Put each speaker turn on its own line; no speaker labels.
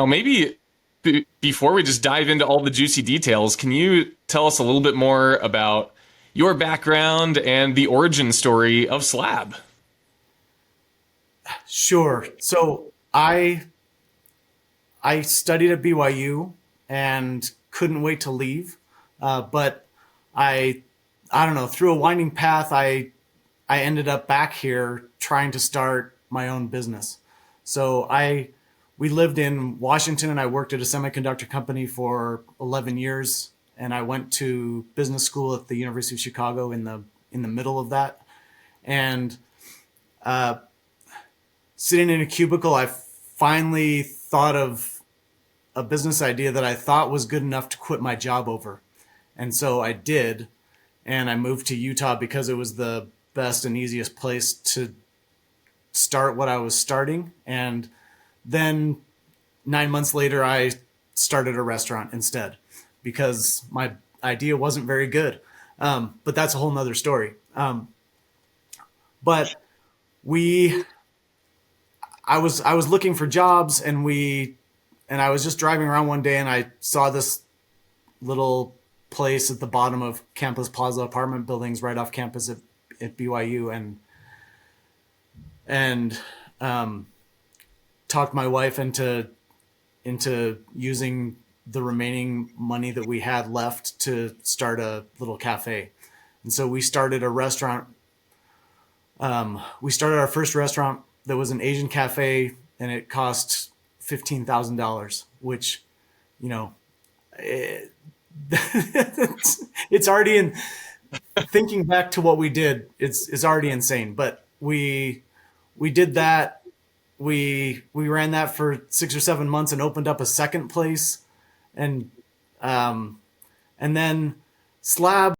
Now, maybe before we just dive into all the juicy details, can you tell us a little bit more about your background and the origin story of Slab?
Sure. So I studied at BYU and couldn't wait to leave, but I I don't know, through a winding path, I ended up back here trying to start my own business. So I we lived in Washington and I worked at a semiconductor company for 11 years, and I went to business school at the University of Chicago in the middle of that. And sitting in a cubicle, I finally thought of a business idea that I thought was good enough to quit my job over. And so I did, and I moved to Utah because it was the best and easiest place to start what I was starting. And then 9 months later, I started a restaurant instead because my idea wasn't very good. But that's a whole nother story. But we, I was looking for jobs, and I was just driving around one day, and I saw this little place at the bottom of Campus Plaza apartment buildings right off campus at BYU, and talked my wife into using the remaining money that we had left to start a little cafe. And so we started a restaurant. We started our first restaurant that was an Asian cafe, and it cost $15,000, which, you know, it, it's already in thinking back to what we did. It's already insane, but we did that. We ran that for 6 or 7 months and opened up a second place, and and then Slab